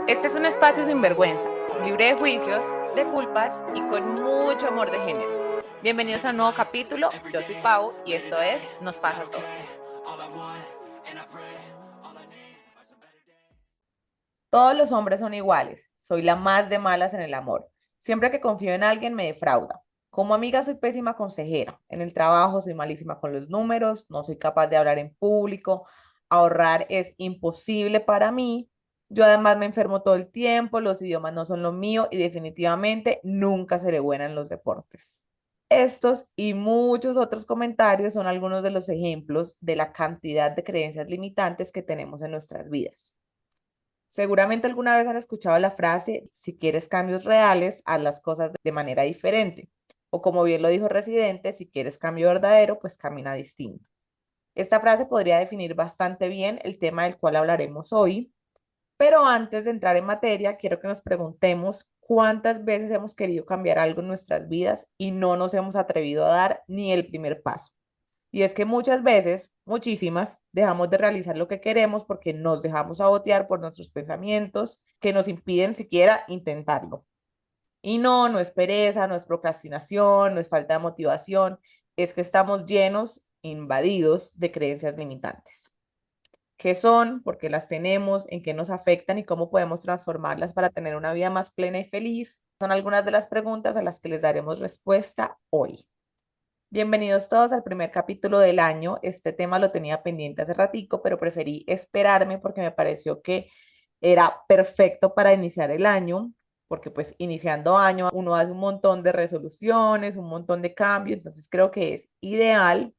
Este es un espacio sin vergüenza, libre de juicios, de culpas y con mucho amor de género. Bienvenidos a un nuevo capítulo. Yo soy Pau y esto es Nos pasa a todos. Todos los hombres son iguales. Soy la más de malas en el amor. Siempre que confío en alguien me defrauda. Como amiga soy pésima consejera. En el trabajo soy malísima con los números, no soy capaz de hablar en público. Ahorrar es imposible para mí. Yo además me enfermo todo el tiempo, los idiomas no son lo mío y definitivamente nunca seré buena en los deportes. Estos y muchos otros comentarios son algunos de los ejemplos de la cantidad de creencias limitantes que tenemos en nuestras vidas. Seguramente alguna vez han escuchado la frase, si quieres cambios reales, haz las cosas de manera diferente. O como bien lo dijo Residente, si quieres cambio verdadero, pues camina distinto. Esta frase podría definir bastante bien el tema del cual hablaremos hoy, pero antes de entrar en materia, quiero que nos preguntemos cuántas veces hemos querido cambiar algo en nuestras vidas y no nos hemos atrevido a dar ni el primer paso. Y es que muchas veces, muchísimas, dejamos de realizar lo que queremos porque nos dejamos sabotear por nuestros pensamientos que nos impiden siquiera intentarlo. Y no, no es pereza, no es procrastinación, no es falta de motivación, es que estamos llenos, invadidos de creencias limitantes. ¿Qué son? ¿Por qué las tenemos? ¿En qué nos afectan? ¿Y cómo podemos transformarlas para tener una vida más plena y feliz? Son algunas de las preguntas a las que les daremos respuesta hoy. Bienvenidos todos al primer capítulo del año. Este tema lo tenía pendiente hace ratico, pero preferí esperarme porque me pareció que era perfecto para iniciar el año, porque pues iniciando año uno hace un montón de resoluciones, un montón de cambios, entonces creo que es ideal.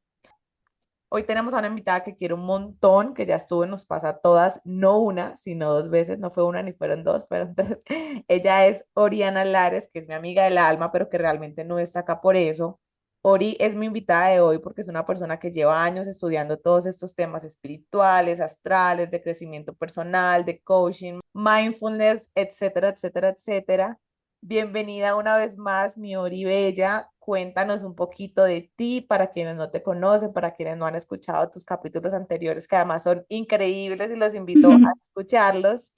Hoy tenemos a una invitada que quiero un montón, que ya estuvo en Nos pasa a todas, no una, sino dos veces, no fue una ni fueron dos, fueron tres. Ella es Oriana Lares, que es mi amiga del alma, pero que realmente no está acá por eso. Ori es mi invitada de hoy porque es una persona que lleva años estudiando todos estos temas espirituales, astrales, de crecimiento personal, de coaching, mindfulness, etcétera, etcétera, etcétera. Bienvenida una vez más, mi Ori Bella. Cuéntanos un poquito de ti para quienes no te conocen, para quienes no han escuchado tus capítulos anteriores, que además son increíbles y los invito a escucharlos.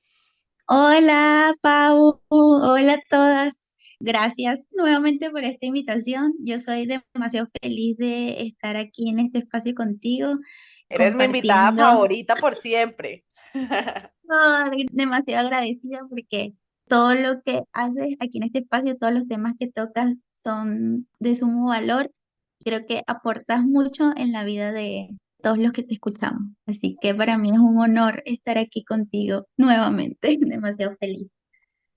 Hola, Pau. Hola a todas. Gracias nuevamente por esta invitación. Yo soy demasiado feliz de estar aquí en este espacio contigo, Eres mi invitada compartiendo. favorita por siempre. Demasiado agradecida porque todo lo que haces aquí en este espacio, todos los temas que tocas son de sumo valor. Creo que aportas mucho en la vida de todos los que te escuchamos. Así que para mí es un honor estar aquí contigo nuevamente. Demasiado feliz.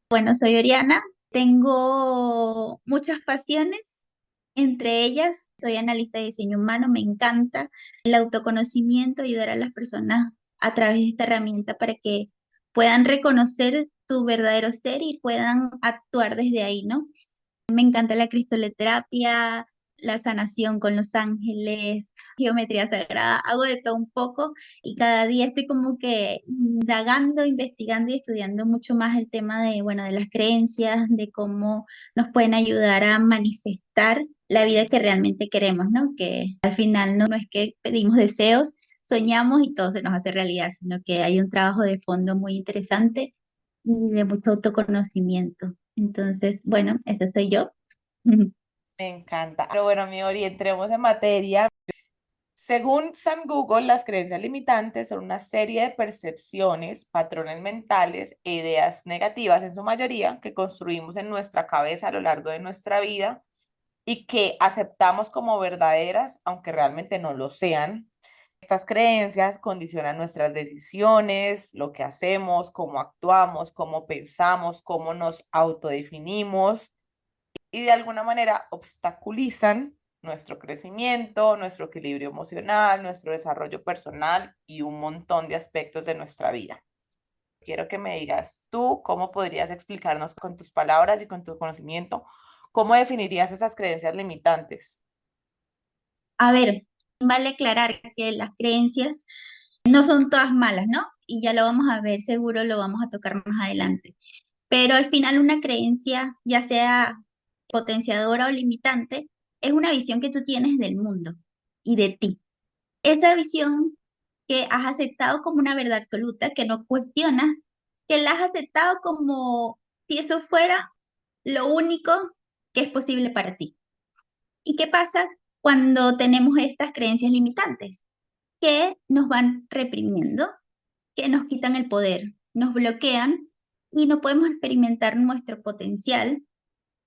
Bueno, soy Oriana, tengo muchas pasiones, entre ellas soy analista de diseño humano, me encanta el autoconocimiento, ayudar a las personas a través de esta herramienta para que puedan reconocer tu verdadero ser y puedan actuar desde ahí, ¿no? Me encanta la cristoleterapia, la sanación con los ángeles, geometría sagrada, hago de todo un poco y cada día estoy como que indagando, investigando y estudiando mucho más el tema de, bueno, de las creencias, de cómo nos pueden ayudar a manifestar la vida que realmente queremos, ¿no? Que al final no es que pedimos deseos, soñamos y todo se nos hace realidad, sino que hay un trabajo de fondo muy interesante y de mucho autoconocimiento. Entonces, bueno, esa soy yo. Me encanta. Pero bueno, mi Ori, entremos en materia. Según San Google, las creencias limitantes son una serie de percepciones, patrones mentales e ideas negativas en su mayoría que construimos en nuestra cabeza a lo largo de nuestra vida y que aceptamos como verdaderas, aunque realmente no lo sean. Estas creencias condicionan nuestras decisiones, lo que hacemos, cómo actuamos, cómo pensamos, cómo nos autodefinimos y de alguna manera obstaculizan nuestro crecimiento, nuestro equilibrio emocional, nuestro desarrollo personal y un montón de aspectos de nuestra vida. Quiero que me digas tú cómo podrías explicarnos con tus palabras y con tu conocimiento, cómo definirías esas creencias limitantes. A ver, vale aclarar que las creencias no son todas malas, ¿no? Y ya lo vamos a ver, seguro lo vamos a tocar más adelante. Pero al final una creencia, ya sea potenciadora o limitante, es una visión que tú tienes del mundo y de ti. Esa visión que has aceptado como una verdad absoluta, que no cuestionas, que la has aceptado como si eso fuera lo único que es posible para ti. ¿Y qué pasa cuando tenemos estas creencias limitantes? Que nos van reprimiendo, que nos quitan el poder, nos bloquean y no podemos experimentar nuestro potencial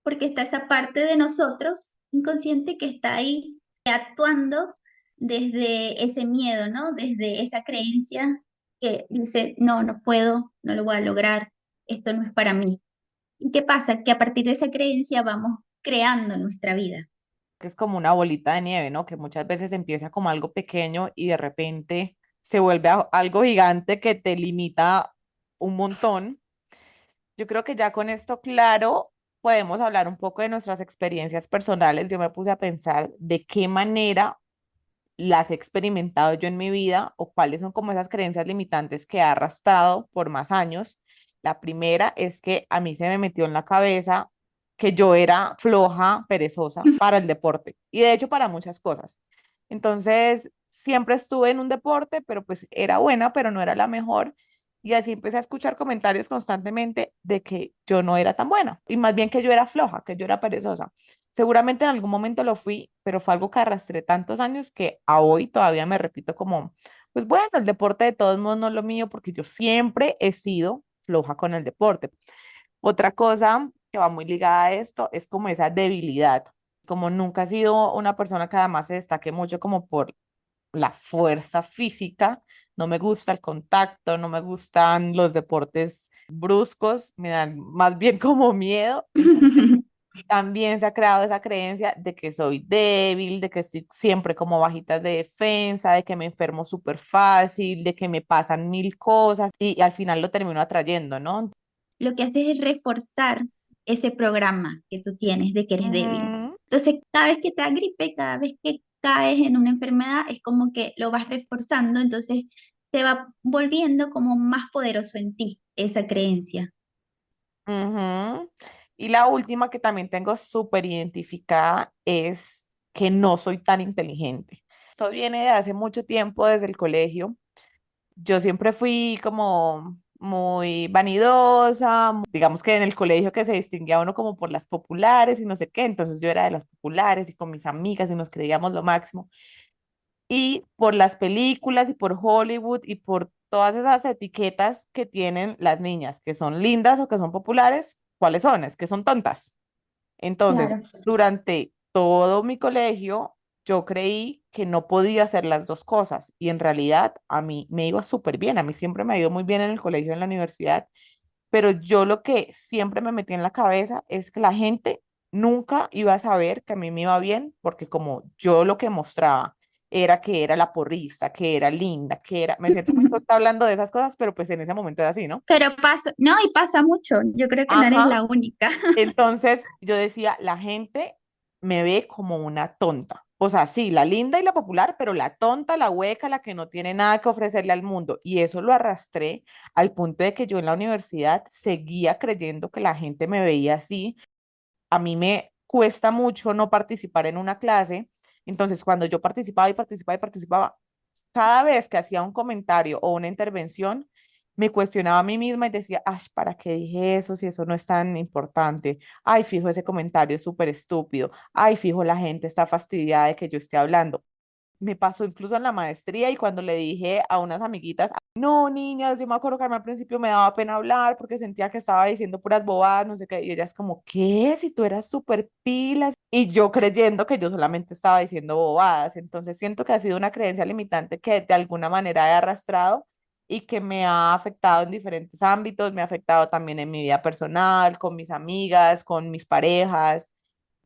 porque está esa parte de nosotros inconsciente que está ahí actuando desde ese miedo, ¿no? Desde esa creencia que dice, no, no puedo, no lo voy a lograr, esto no es para mí. ¿Y qué pasa? Que a partir de esa creencia vamos creando nuestra vida. Que es como una bolita de nieve, ¿no? Que muchas veces empieza como algo pequeño y de repente se vuelve algo gigante que te limita un montón. Yo creo que ya con esto claro, podemos hablar un poco de nuestras experiencias personales. Yo me puse a pensar de qué manera las he experimentado yo en mi vida o cuáles son como esas creencias limitantes que he arrastrado por más años. La primera es que a mí se me metió en la cabeza que yo era floja, perezosa para el deporte y de hecho para muchas cosas. Entonces, siempre estuve en un deporte, pero pues era buena, pero no era la mejor. Y así empecé a escuchar comentarios constantemente de que yo no era tan buena y más bien que yo era floja, que yo era perezosa. Seguramente en algún momento lo fui, pero fue algo que arrastré tantos años que a hoy todavía me repito como, pues bueno, el deporte de todos modos no es lo mío porque yo siempre he sido floja con el deporte. Otra cosa que va muy ligada a esto es como esa debilidad. Como nunca he sido una persona que además se destaque mucho como por la fuerza física, no me gusta el contacto, no me gustan los deportes bruscos, me dan más bien como miedo. Entonces, también se ha creado esa creencia de que soy débil, de que estoy siempre como bajitas de defensa, de que me enfermo súper fácil, de que me pasan mil cosas y al final lo termino atrayendo, ¿no? Lo que haces es reforzar ese programa que tú tienes de que eres débil. Ujú, Entonces, cada vez que te da gripe, cada vez que caes en una enfermedad, es como que lo vas reforzando, entonces te va volviendo como más poderoso en ti esa creencia. ujú. Y la última que también tengo súper identificada es que no soy tan inteligente. Eso viene de hace mucho tiempo, desde el colegio. Yo siempre fui como muy vanidosa, digamos que en el colegio que se distinguía uno como por las populares y no sé qué, entonces yo era de las populares y con mis amigas y nos creíamos lo máximo. Y por las películas y por Hollywood y por todas esas etiquetas que tienen las niñas, que son lindas o que son populares, ¿cuáles son? Es que son tontas. Entonces, Claro. durante todo mi colegio, yo creí que no podía hacer las dos cosas y en realidad a mí me iba súper bien, a mí siempre me ha ido muy bien en el colegio, en la universidad, pero yo lo que siempre me metí en la cabeza es que la gente nunca iba a saber que a mí me iba bien porque como yo lo que mostraba era que era la porrista, que era linda, que era, me siento muy tonta hablando de esas cosas, pero pues en ese momento era así, ¿no? Pero pasa, no, y pasa mucho. Yo creo que no eres Ajá. la única. Entonces yo decía, la gente me ve como una tonta. O sea, sí, la linda y la popular, pero la tonta, la hueca, la que no tiene nada que ofrecerle al mundo. Y eso lo arrastré al punto de que yo en la universidad seguía creyendo que la gente me veía así. A mí me cuesta mucho no participar en una clase. Entonces, cuando yo participaba y participaba y participaba, cada vez que hacía un comentario o una intervención, me cuestionaba a mí misma y decía, ay, ¿para qué dije eso si eso no es tan importante? Ay, fijo, ese comentario es súper estúpido. Ay, fijo, la gente está fastidiada de que yo esté hablando. Me pasó incluso en la maestría y cuando le dije a unas amiguitas, no, niñas, yo me acuerdo que a mí al principio me daba pena hablar porque sentía que estaba diciendo puras bobadas, no sé qué, y ellas como, ¿qué? Si tú eras súper pilas. Y yo creyendo que yo solamente estaba diciendo bobadas. Entonces siento que ha sido una creencia limitante que de alguna manera he arrastrado y que me ha afectado en diferentes ámbitos, me ha afectado también en mi vida personal, con mis amigas, con mis parejas,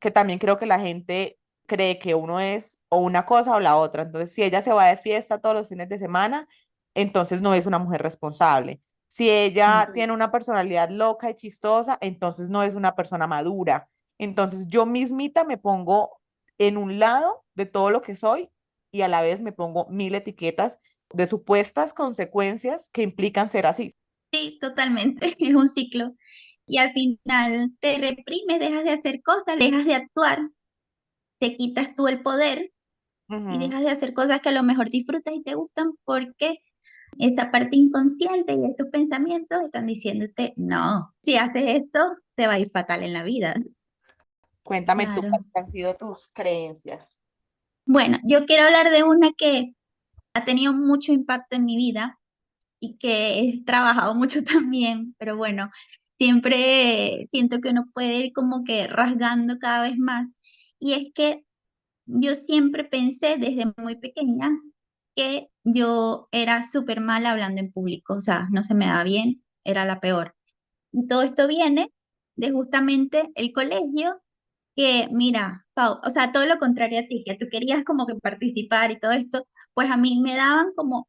que también creo que la gente cree que uno es o una cosa o la otra. Entonces, si ella se va de fiesta todos los fines de semana, entonces no es una mujer responsable. Si ella Mm. tiene una personalidad loca y chistosa, entonces no es una persona madura. Entonces, yo mismita me pongo en un lado de todo lo que soy y a la vez me pongo mil etiquetas de supuestas consecuencias que implican ser así. Sí, totalmente. Es un ciclo. Y al final te reprimes, dejas de hacer cosas, dejas de actuar, te quitas tú el poder y Ujú, dejas de hacer cosas que a lo mejor disfrutas y te gustan porque Esa parte inconsciente y esos pensamientos están diciéndote, no, si haces esto, te va a ir fatal en la vida. Cuéntame tú, Claro. ¿cuáles han sido tus creencias? Bueno, yo quiero hablar de una que ha tenido mucho impacto en mi vida y que he trabajado mucho también, pero bueno, siempre siento que uno puede ir como que rasgando cada vez más. Y es que yo siempre pensé desde muy pequeña que yo era súper mal hablando en público, o sea, no se me daba bien, era la peor. Y todo esto viene de justamente el colegio, que mira, Pau, o sea, todo lo contrario a ti, que tú querías como que participar y todo esto, pues a mí me daban como,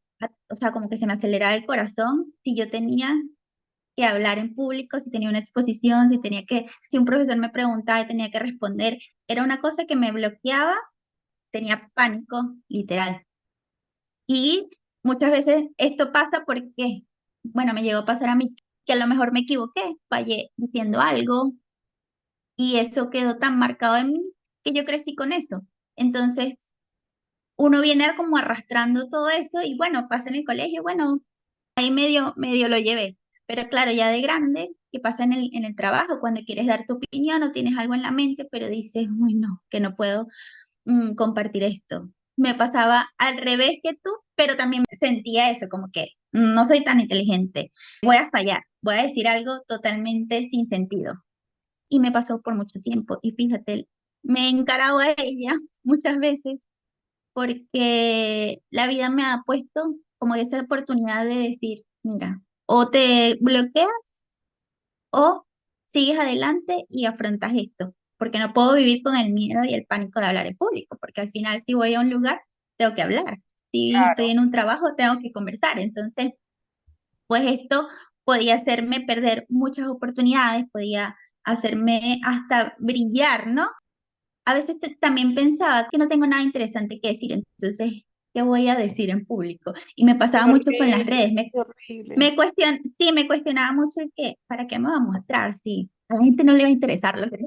o sea, como que se me aceleraba el corazón si yo tenía que hablar en público, si tenía una exposición, si tenía que, si un profesor me preguntaba y tenía que responder, era una cosa que me bloqueaba, tenía pánico, literal. Y muchas veces esto pasa porque, bueno, me llegó a pasar a mí que a lo mejor me equivoqué, fallé diciendo algo y eso quedó tan marcado en mí que yo crecí con eso. Entonces, uno viene como arrastrando todo eso y bueno, pasa en el colegio, bueno, ahí medio lo llevé. Pero claro, ya de grande, ¿qué pasa en el trabajo? Cuando quieres dar tu opinión o tienes algo en la mente, pero dices, uy, no, que no puedo compartir esto. Me pasaba al revés que tú, pero también sentía eso, como que no soy tan inteligente, voy a fallar, voy a decir algo totalmente sin sentido. Y me pasó por mucho tiempo. Y fíjate, me he encarado a ella muchas veces porque la vida me ha puesto como esa oportunidad de decir, mira, o te bloqueas o sigues adelante y afrontas esto, porque no puedo vivir con el miedo y el pánico de hablar en público, porque al final si voy a un lugar, tengo que hablar. Si estoy Claro. en un trabajo, tengo que conversar. Entonces, pues esto podía hacerme perder muchas oportunidades, podía hacerme hasta brillar, ¿no? A veces también pensaba que no tengo nada interesante que decir, entonces, ¿qué voy a decir en público? Y me Qué pasaba mucho con las horrible, redes. eso es horrible. Sí, me cuestionaba mucho el que, ¿para qué me va a mostrar? Si a la gente no le va a interesar lo que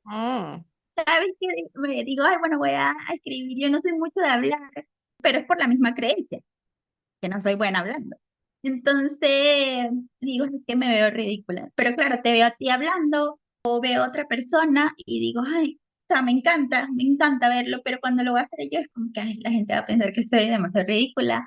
Mm, cada vez que me digo, ay, bueno, voy a escribir, yo no soy mucho de hablar, pero es por la misma creencia, que no soy buena hablando. Entonces, digo, es que me veo ridícula. Pero claro, te veo a ti hablando o veo a otra persona y digo, ay, o sea, me encanta verlo, pero cuando lo voy a hacer yo es como que ay, la gente va a pensar que estoy demasiado ridícula.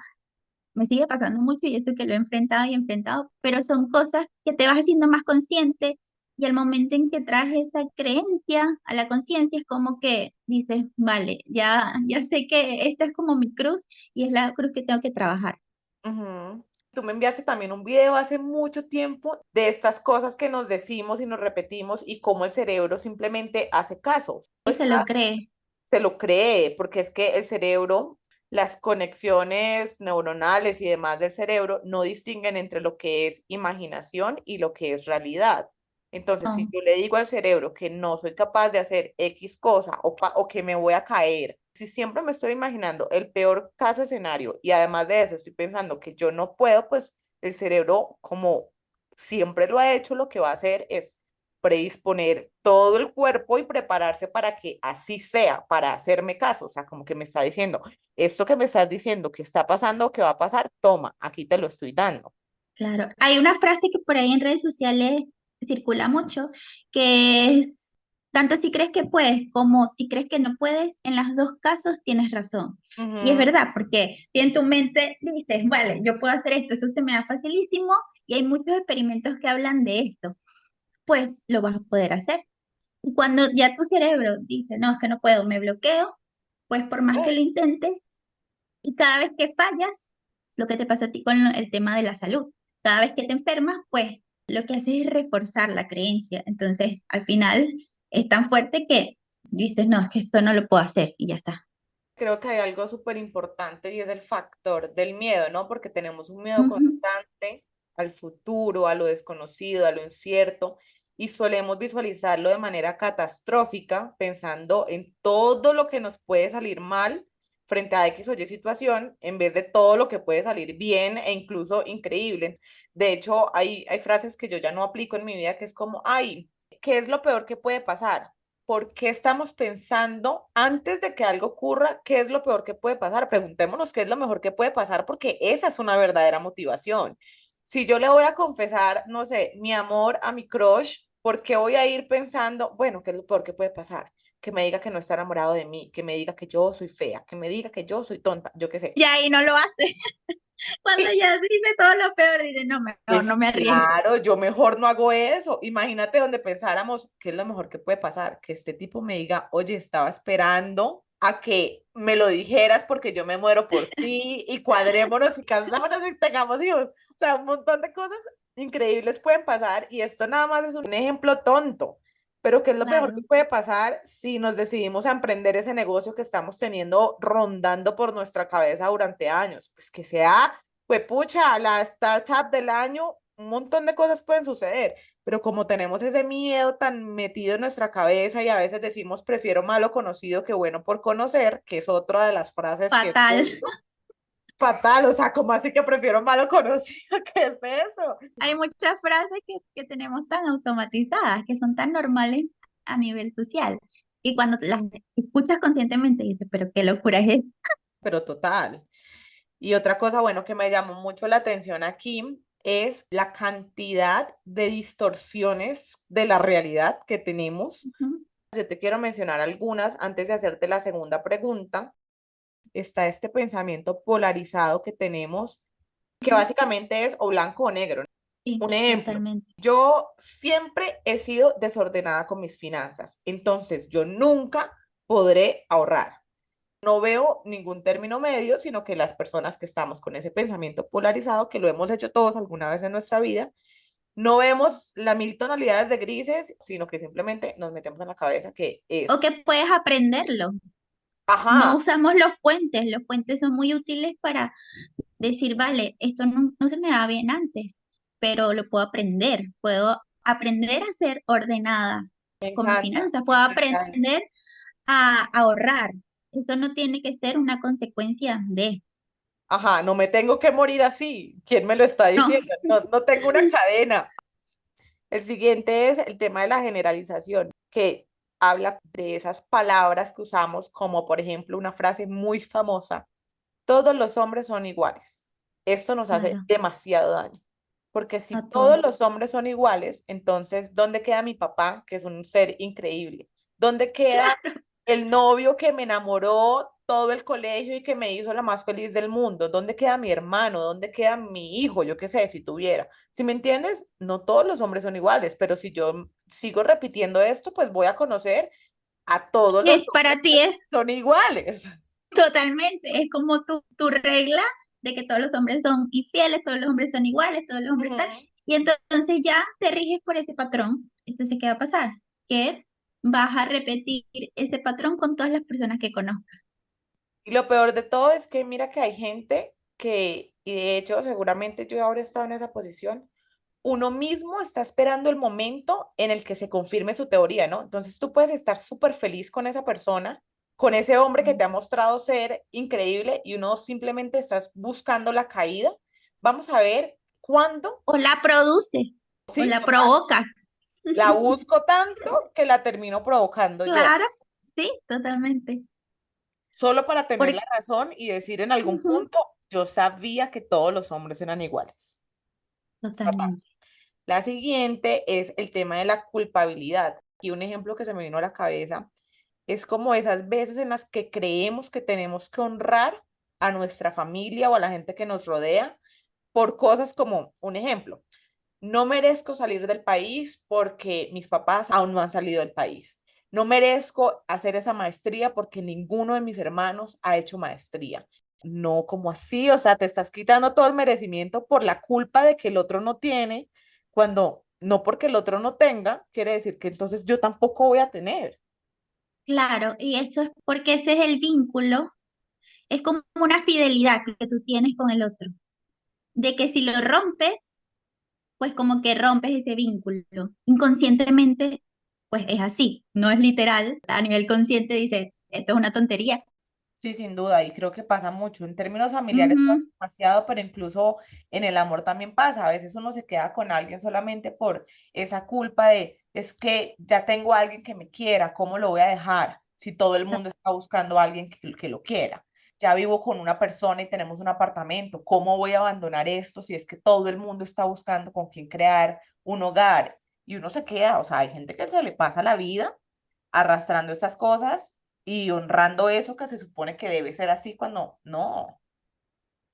Me sigue pasando mucho y esto que lo he enfrentado y enfrentado, pero son cosas que te vas haciendo más consciente y al momento en que traes esa creencia a la conciencia es como que dices, vale, ya sé que esta es como mi cruz y es la cruz que tengo que trabajar. ujú. Tú me enviaste también un video hace mucho tiempo de estas cosas que nos decimos y nos repetimos y cómo el cerebro simplemente hace caso. Y se lo cree. Se lo cree, porque es que el cerebro, las conexiones neuronales y demás del cerebro no distinguen entre lo que es imaginación y lo que es realidad. Entonces, si No, yo le digo al cerebro que no soy capaz de hacer X cosa o que me voy a caer, si siempre me estoy imaginando el peor caso escenario y además de eso estoy pensando que yo no puedo, pues el cerebro, como siempre lo ha hecho, lo que va a hacer es predisponer todo el cuerpo y prepararse para que así sea, para hacerme caso. O sea, como que me está diciendo, esto que me estás diciendo que está pasando, que va a pasar, toma, aquí te lo estoy dando. claro. Hay una frase que por ahí en redes sociales circula mucho, que es, tanto si crees que puedes como si crees que no puedes, en los dos casos tienes razón. Y es Ujú, verdad, porque si en tu mente dices, vale, yo puedo hacer esto, esto se me da facilísimo, y hay muchos experimentos que hablan de esto, pues lo vas a poder hacer. Y cuando ya tu cerebro dice, no, es que no puedo, me bloqueo, pues por más que lo intentes, y cada vez que fallas, lo que te pasa a ti con el tema de la salud, cada vez que te enfermas, pues lo que haces es reforzar la creencia. Entonces, al final es tan fuerte que dices, no, es que esto no lo puedo hacer y ya está. creo que hay algo súper importante y es el factor del miedo, ¿no? Porque tenemos un miedo Ujú. constante al futuro, a lo desconocido, a lo incierto, y solemos visualizarlo de manera catastrófica, pensando en todo lo que nos puede salir mal frente a X o Y situación, en vez de todo lo que puede salir bien e incluso increíble. De hecho, hay frases que yo ya no aplico en mi vida, que es como, ay, ¿qué es lo peor que puede pasar? por qué estamos pensando antes de que algo ocurra, qué es lo peor que puede pasar. Preguntémonos qué es lo mejor que puede pasar, porque esa es una verdadera motivación. Si yo le voy a confesar, no sé, mi amor a mi crush, ¿por qué voy a ir pensando, bueno, qué es lo peor que puede pasar? Que me diga que no está enamorado de mí, que me diga que yo soy fea, que me diga que yo soy tonta, yo qué sé. Y ahí no lo hace. Cuando ya dice todo lo peor, dice, no, mejor Pues no me arriesgo. claro, yo mejor no hago eso. Imagínate donde pensáramos qué es lo mejor que puede pasar, que este tipo me diga, oye, estaba esperando a que me lo dijeras porque yo me muero por ti y cuadrémonos y casémonos y tengamos hijos. O sea, un montón de cosas increíbles pueden pasar y esto nada más es un ejemplo tonto. Pero ¿qué es lo mejor que Claro, puede pasar si nos decidimos a emprender ese negocio que estamos teniendo rondando por nuestra cabeza durante años? Pues que sea pues pucha, la startup del año, un montón de cosas pueden suceder, pero como tenemos ese miedo tan metido en nuestra cabeza y a veces decimos prefiero malo conocido que bueno por conocer, que es otra de las frases que fatal. fatal, o sea, como así que prefiero malo conocido? ¿Qué es eso? Hay muchas frases que tenemos tan automatizadas, que son tan normales a nivel social. Y cuando las escuchas conscientemente, dices, pero qué locura es esto. Pero total. Y otra cosa, bueno, que me llamó mucho la atención aquí es la cantidad de distorsiones de la realidad que tenemos. Ujú, Yo te quiero mencionar algunas antes de hacerte la segunda pregunta. Está este pensamiento polarizado que tenemos, que ujú. básicamente es o blanco o negro. Sí, Un ejemplo, totalmente. yo siempre he sido desordenada con mis finanzas, entonces yo nunca podré ahorrar. No veo ningún término medio, sino que las personas que estamos con ese pensamiento polarizado, que lo hemos hecho todos alguna vez en nuestra vida, no vemos las mil tonalidades de grises, sino que simplemente nos metemos en la cabeza que O es, que puedes aprenderlo. No ajá, usamos los puentes son muy útiles para decir, vale, esto no se me da bien antes, pero lo puedo aprender, puedo aprender a ser ordenada me con mis encanta, finanzas, puedo me encanta. aprender a ahorrar. Esto no tiene que ser una consecuencia de, Ajá, no me tengo que morir así. ¿Quién me lo está no, diciendo? No, no tengo una cadena. El siguiente es el tema de la generalización, que habla de esas palabras que usamos, como por ejemplo una frase muy famosa: todos los hombres son iguales. Esto nos hace claro, demasiado daño, porque si a todos todos. los hombres son iguales, entonces, ¿dónde queda mi papá, que es un ser increíble? ¿Dónde queda el novio que me enamoró todo el colegio y que me hizo la más feliz del mundo? ¿Dónde queda mi hermano? ¿Dónde queda mi hijo? Yo qué sé, si tuviera. Si me entiendes, no todos los hombres son iguales, pero si yo sigo repitiendo esto, pues voy a conocer a todos los Para hombres ti que es son iguales. totalmente, es como tu regla de que todos los hombres son infieles, todos los hombres son iguales, todos los hombres tal, Ujú. y entonces ya te riges por ese patrón. Entonces, ¿qué va a pasar? Que vas a repetir ese patrón con todas las personas que conozcas. Y lo peor de todo es que mira que hay gente que, y de hecho seguramente yo ahora he estado en esa posición, uno mismo está esperando el momento en el que se confirme su teoría, ¿no? Entonces tú puedes estar súper feliz con esa persona, con ese hombre que te ha mostrado ser increíble y uno simplemente estás buscando la caída. Vamos a ver cuándo, O la produces, o sí, la total, provocas. la busco tanto que la termino provocando yo, Claro, sí, totalmente. solo para tener la Porque, razón y decir en algún ujú, punto, yo sabía que todos los hombres eran iguales. Fatal. totalmente. La siguiente es el tema de la culpabilidad. Y un ejemplo que se me vino a la cabeza es como esas veces en las que creemos que tenemos que honrar a nuestra familia o a la gente que nos rodea por cosas como, un ejemplo, no merezco salir del país porque mis papás aún no han salido del país. No merezco hacer esa maestría porque ninguno de mis hermanos ha hecho maestría. No, como así, o sea, te estás quitando todo el merecimiento por la culpa de que el otro no tiene, cuando no porque el otro no tenga, quiere decir que entonces yo tampoco voy a tener. Claro, y eso es porque ese es el vínculo, es como una fidelidad que tú tienes con el otro, de que si lo rompes, pues como que rompes ese vínculo. Inconscientemente, pues es así, no es literal. A nivel consciente dice, esto es una tontería, Sí, sin duda, y creo que pasa mucho. En términos familiares pasa Ujú. demasiado, pero incluso en el amor también pasa. A veces uno se queda con alguien solamente por esa culpa de, es que ya tengo a alguien que me quiera, ¿cómo lo voy a dejar si todo el mundo está buscando a alguien que lo quiera? Ya vivo con una persona y tenemos un apartamento, ¿cómo voy a abandonar esto si es que todo el mundo está buscando con quién crear un hogar? Y uno se queda, o sea, hay gente que se le pasa la vida arrastrando esas cosas y honrando eso que se supone que debe ser así cuando no.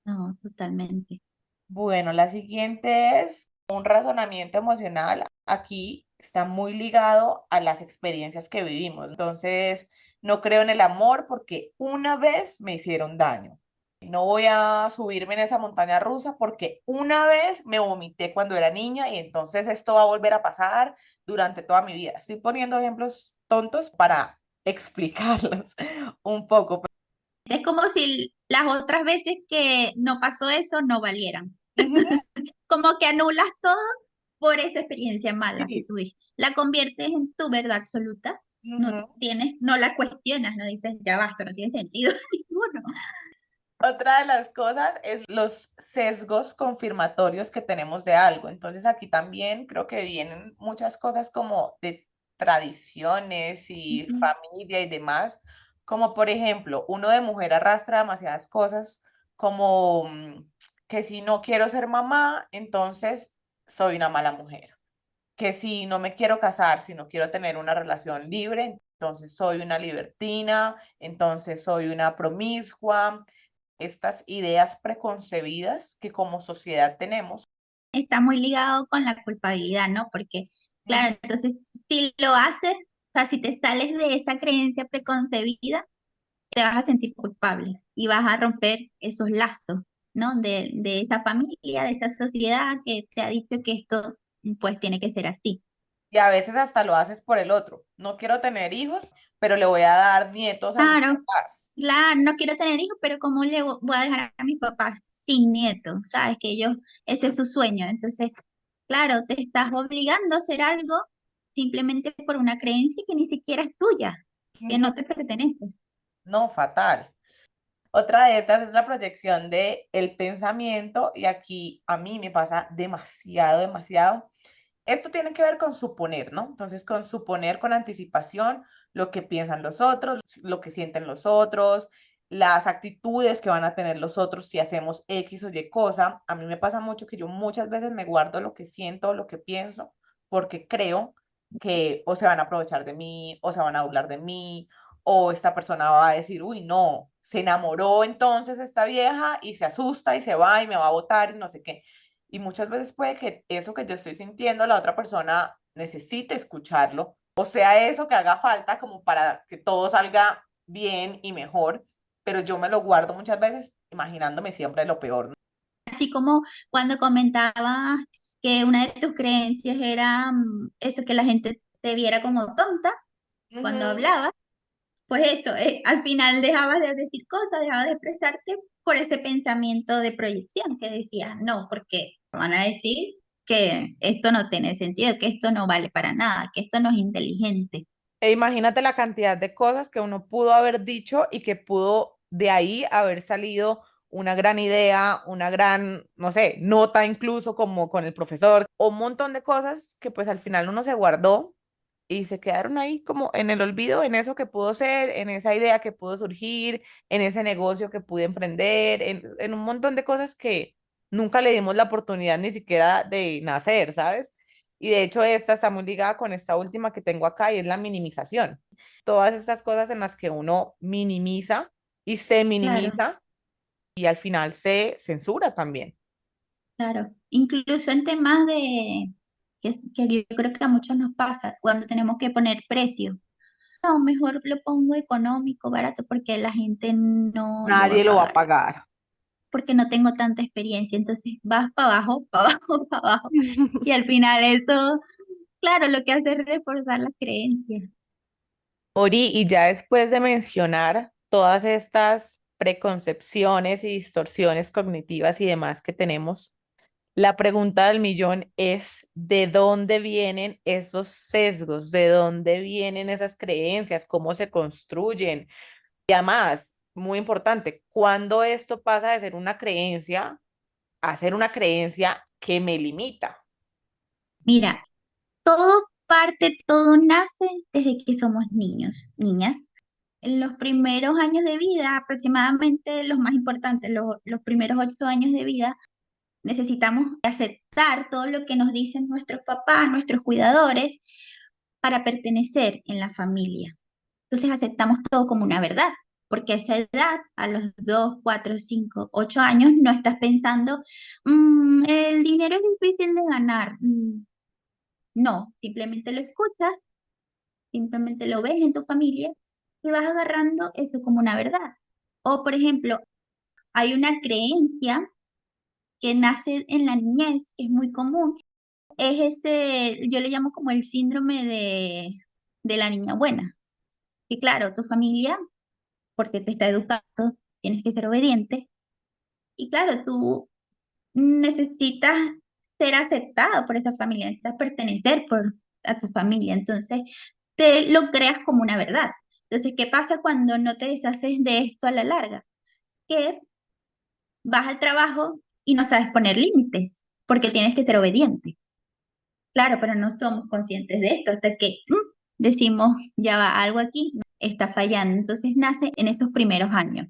No, totalmente. Bueno, la siguiente es un razonamiento emocional. Aquí está muy ligado a las experiencias que vivimos. Entonces, no creo en el amor porque una vez me hicieron daño. No voy a subirme en esa montaña rusa porque una vez me vomité cuando era niña y entonces esto va a volver a pasar durante toda mi vida. Estoy poniendo ejemplos tontos para explicarlos un poco. Es como si las otras veces que no pasó eso no valieran. Ujú, Como que anulas todo por esa experiencia mala que sí, tuviste. La conviertes en tu verdad absoluta. No ujú. tienes, no la cuestionas, no dices, ya basta, no tiene sentido ninguno. Otra de las cosas es los sesgos confirmatorios que tenemos de algo. Entonces aquí también creo que vienen muchas cosas como de tradiciones y Ujú. familia y demás, como por ejemplo, uno de mujer arrastra demasiadas cosas como que si no quiero ser mamá, entonces soy una mala mujer. Que si no me quiero casar, si no quiero tener una relación libre, entonces soy una libertina, entonces soy una promiscua, estas ideas preconcebidas que como sociedad tenemos. Está muy ligado con la culpabilidad, ¿no? Porque, Ujú. claro, entonces si lo haces, o sea, si te sales de esa creencia preconcebida, te vas a sentir culpable y vas a romper esos lazos, ¿no? De esa familia, de esa sociedad que te ha dicho que esto pues tiene que ser así. Y a veces hasta lo haces por el otro. No quiero tener hijos, pero le voy a dar nietos a mis Claro, papás. claro, no quiero tener hijos, pero ¿cómo voy a dejar a mis papás sin nietos? ¿Sabes? Que ellos, ese es su sueño. Entonces, claro, te estás obligando a hacer algo simplemente por una creencia que ni siquiera es tuya, que Ujú. no te pertenece. No, fatal. Otra de estas es la proyección de el pensamiento y aquí a mí me pasa demasiado, demasiado. Esto tiene que ver con suponer, ¿no? Entonces, con suponer con anticipación lo que piensan los otros, lo que sienten los otros, las actitudes que van a tener los otros si hacemos X o Y cosa. A mí me pasa mucho que yo muchas veces me guardo lo que siento, lo que pienso, porque creo que o se van a aprovechar de mí, o se van a burlar de mí, o esta persona va a decir, uy, no, se enamoró entonces esta vieja y se asusta y se va y me va a botar y no sé qué. Y muchas veces puede que eso que yo estoy sintiendo, la otra persona necesite escucharlo, o sea, eso que haga falta como para que todo salga bien y mejor, pero yo me lo guardo muchas veces imaginándome siempre lo peor, ¿no? Así como cuando comentabas que una de tus creencias era eso, que la gente te viera como tonta cuando Ujú. hablabas, pues eso, al final dejabas de decir cosas, dejabas de expresarte por ese pensamiento de proyección que decías, no, porque van a decir que esto no tiene sentido, que esto no vale para nada, que esto no es inteligente. E imagínate la cantidad de cosas que uno pudo haber dicho y que pudo de ahí haber salido una gran idea, una gran, no sé, nota incluso como con el profesor, o un montón de cosas que pues al final uno se guardó y se quedaron ahí como en el olvido, en eso que pudo ser, en esa idea que pudo surgir, en ese negocio que pude emprender, en un montón de cosas que nunca le dimos la oportunidad ni siquiera de nacer, ¿sabes? Y de hecho esta está muy ligada con esta última que tengo acá y es la minimización. Todas estas cosas en las que uno minimiza y se Claro, minimiza y al final se censura también. claro. Incluso en temas de, que yo creo que a muchos nos pasa, cuando tenemos que poner precio. No, mejor lo pongo económico, barato, porque la gente no lo va Nadie a lo va a pagar, pagar. porque no tengo tanta experiencia. Entonces vas para abajo, para abajo, para abajo. Y al final eso, claro, lo que hace es reforzar las creencias. Ori, y ya después de mencionar todas estas preconcepciones y distorsiones cognitivas y demás que tenemos, la pregunta del millón es, ¿de dónde vienen esos sesgos? ¿De dónde vienen esas creencias? ¿Cómo se construyen? Y además, muy importante, cuando esto pasa de ser una creencia a ser una creencia que me limita. Mira, todo parte, todo nace desde que somos niños, niñas. En los primeros años de vida, aproximadamente los más importantes, los primeros 8 años de vida, necesitamos aceptar todo lo que nos dicen nuestros papás, nuestros cuidadores, para pertenecer en la familia. Entonces aceptamos todo como una verdad, porque a esa edad, a los 2, 4, 5, 8 años, no estás pensando, el dinero es difícil de ganar. No, simplemente lo escuchas, simplemente lo ves en tu familia y vas agarrando eso como una verdad. O, por ejemplo, hay una creencia que nace en la niñez, que es muy común, es ese, yo le llamo como el síndrome de la niña buena. Y claro, tu familia, porque te está educando, tienes que ser obediente. Y claro, tú necesitas ser aceptado por esa familia, necesitas pertenecer a tu familia. Entonces, te lo creas como una verdad. Entonces, ¿qué pasa cuando no te deshaces de esto a la larga? Que vas al trabajo y no sabes poner límites, porque tienes que ser obediente. Claro, pero no somos conscientes de esto hasta que decimos, ya va, algo aquí está fallando. Entonces nace en esos primeros años.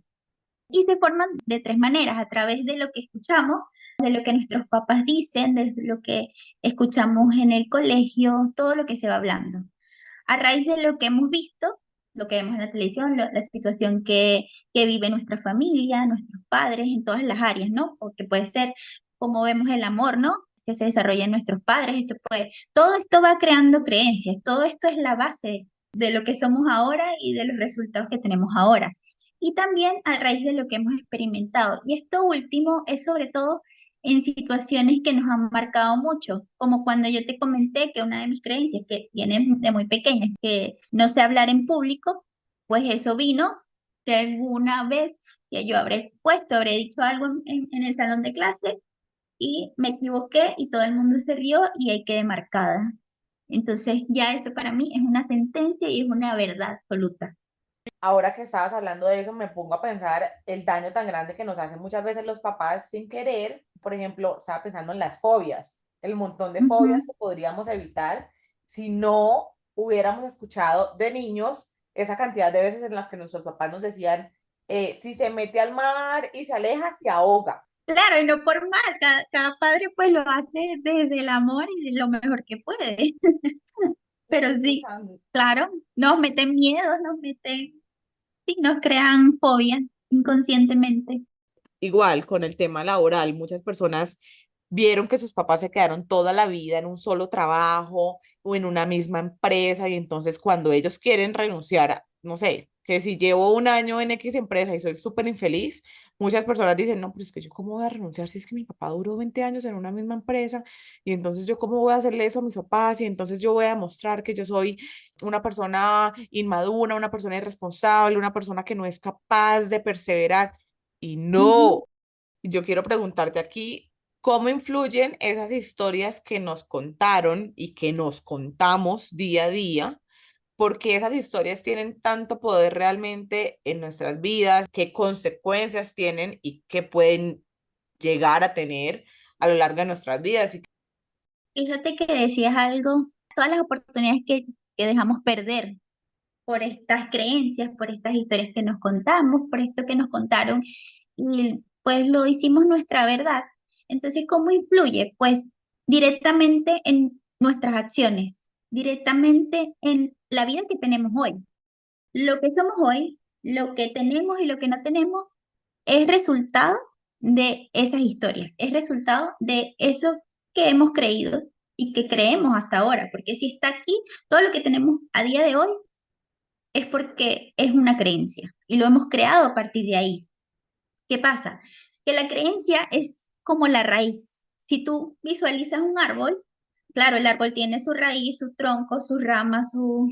Y se forman de tres maneras, a través de lo que escuchamos, de lo que nuestros papás dicen, de lo que escuchamos en el colegio, todo lo que se va hablando. A raíz de lo que hemos visto, lo que vemos en la televisión, la situación que vive nuestra familia, nuestros padres, en todas las áreas, ¿no? Porque puede ser como vemos el amor, ¿no? Que se desarrolla en nuestros padres, todo esto va creando creencias, todo esto es la base de lo que somos ahora y de los resultados que tenemos ahora. Y también a raíz de lo que hemos experimentado. Y esto último es sobre todo en situaciones que nos han marcado mucho, como cuando yo te comenté que una de mis creencias que viene de muy pequeña, que no sé hablar en público, pues eso vino que alguna vez que yo habré expuesto, habré dicho algo en el salón de clase y me equivoqué y todo el mundo se rió y ahí quedé marcada. Entonces ya eso para mí es una sentencia y es una verdad absoluta. Ahora que estabas hablando de eso, me pongo a pensar el daño tan grande que nos hacen muchas veces los papás sin querer. Por ejemplo, estaba pensando en las fobias, el montón de fobias Ujú. que podríamos evitar si no hubiéramos escuchado de niños esa cantidad de veces en las que nuestros papás nos decían, si se mete al mar y se aleja, se ahoga. Claro, y no por mal, cada padre pues lo hace desde el amor y de lo mejor que puede. Pero sí, claro, nos meten miedos, nos meten, sí, nos crean fobia inconscientemente. Igual con el tema laboral, muchas personas vieron que sus papás se quedaron toda la vida en un solo trabajo o en una misma empresa y entonces cuando ellos quieren renunciar, no sé, que si llevo un año en X empresa y soy súper infeliz, muchas personas dicen, no, pero es que yo cómo voy a renunciar si es que mi papá duró 20 años en una misma empresa y entonces yo cómo voy a hacerle eso a mis papás y entonces yo voy a demostrar que yo soy una persona inmadura, una persona irresponsable, una persona que no es capaz de perseverar. Y Ujú. no, yo quiero preguntarte aquí, ¿cómo influyen esas historias que nos contaron y que nos contamos día a día? Porque esas historias tienen tanto poder realmente en nuestras vidas, qué consecuencias tienen y qué pueden llegar a tener a lo largo de nuestras vidas. Fíjate que decías algo, todas las oportunidades que dejamos perder por estas creencias, por estas historias que nos contamos, por esto que nos contaron, y pues lo hicimos nuestra verdad. Entonces, ¿cómo influye? Pues directamente en nuestras acciones, directamente en la vida que tenemos hoy. Lo que somos hoy, lo que tenemos y lo que no tenemos, es resultado de esas historias, es resultado de eso que hemos creído y que creemos hasta ahora, porque si está aquí, todo lo que tenemos a día de hoy es porque es una creencia y lo hemos creado a partir de ahí. ¿Qué pasa? Que la creencia es como la raíz. Si tú visualizas un árbol, claro, el árbol tiene su raíz, su tronco, sus ramas, su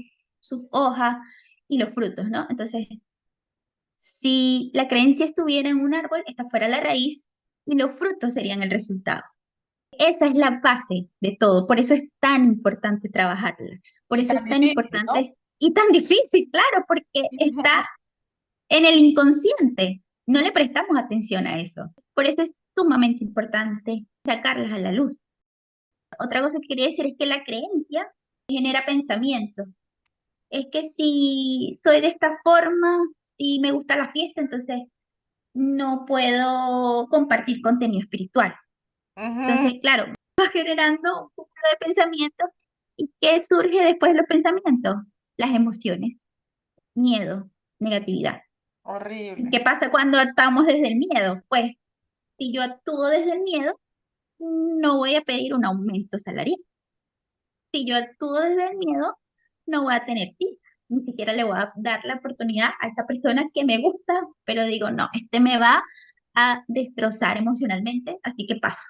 hoja y los frutos, ¿no? Entonces, si la creencia estuviera en un árbol, esta fuera la raíz y los frutos serían el resultado. Esa es la base de todo, por eso es tan importante trabajarla, por Y eso tan es tan difícil, ¿no? importante y tan difícil, claro, porque está en el inconsciente. No le prestamos atención a eso. Por eso es sumamente importante sacarlas a la luz. Otra cosa que quería decir es que la creencia genera pensamiento. Es que si soy de esta forma, si me gusta la fiesta, entonces no puedo compartir contenido espiritual. Ujú. Entonces, claro, va generando un cúmulo de pensamientos. ¿Y qué surge después de los pensamientos? Las emociones, miedo, negatividad. ¿Y Horrible. qué pasa cuando actuamos desde el miedo? Pues si yo actúo desde el miedo, no voy a pedir un aumento salarial. Si yo actúo desde el miedo, no voy a tener sí. Ni siquiera le voy a dar la oportunidad a esta persona que me gusta, pero digo, no, este me va a destrozar emocionalmente, así que paso.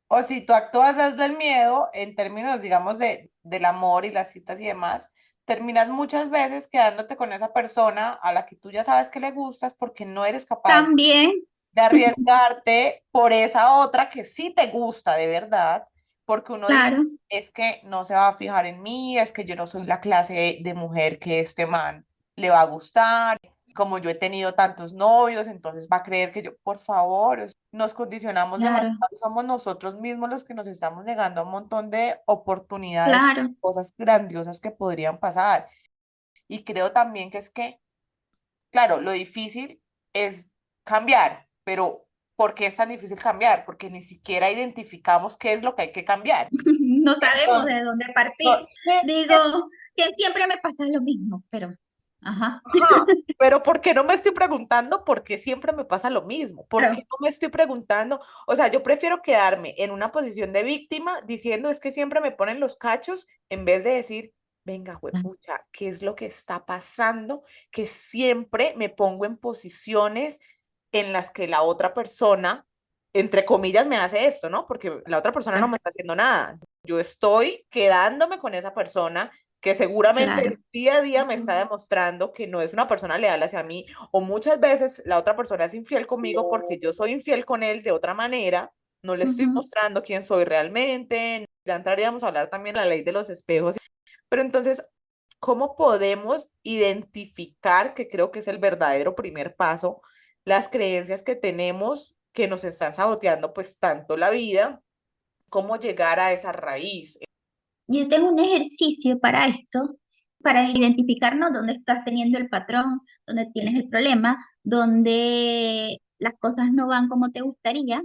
O si tú actúas desde el miedo, en términos, digamos, del amor y las citas y demás, terminas muchas veces quedándote con esa persona a la que tú ya sabes que le gustas porque no eres capaz También, de arriesgarte por esa otra que sí te gusta de verdad, porque uno dice, claro, es que no se va a fijar en mí, es que yo no soy la clase de mujer que este man le va a gustar, como yo he tenido tantos novios, entonces va a creer que yo, por favor, nos condicionamos demasiado, claro, somos nosotros mismos los que nos estamos negando a un montón de oportunidades, claro. cosas grandiosas que podrían pasar. Y creo también que es que claro, lo difícil es cambiar, pero ¿por qué es tan difícil cambiar? Porque ni siquiera identificamos qué es lo que hay que cambiar. No sabemos de Entonces, dónde partir. no, ¿qué Digo es? que siempre me pasa lo mismo, pero, ajá, Ajá, pero ¿por qué no me estoy preguntando por qué siempre me pasa lo mismo? ¿Por qué claro, no me estoy preguntando? O sea, yo prefiero quedarme en una posición de víctima diciendo es que siempre me ponen los cachos en vez de decir, venga, juepucha, ¿qué es lo que está pasando? Que siempre me pongo en posiciones en las que la otra persona, entre comillas, me hace esto, ¿no? Porque la otra persona no me está haciendo nada. Yo estoy quedándome con esa persona que seguramente claro. día a día me está demostrando que no es una persona leal hacia mí, o muchas veces la otra persona es infiel conmigo porque yo soy infiel con él de otra manera, no le estoy Ujú. mostrando quién soy realmente, ya entraríamos a hablar también de la ley de los espejos, pero entonces, ¿cómo podemos identificar, que creo que es el verdadero primer paso, las creencias que tenemos que nos están saboteando pues tanto la vida, cómo llegar a esa raíz? Yo tengo un ejercicio para esto, para identificarnos dónde estás teniendo el patrón, dónde tienes el problema, dónde las cosas no van como te gustaría,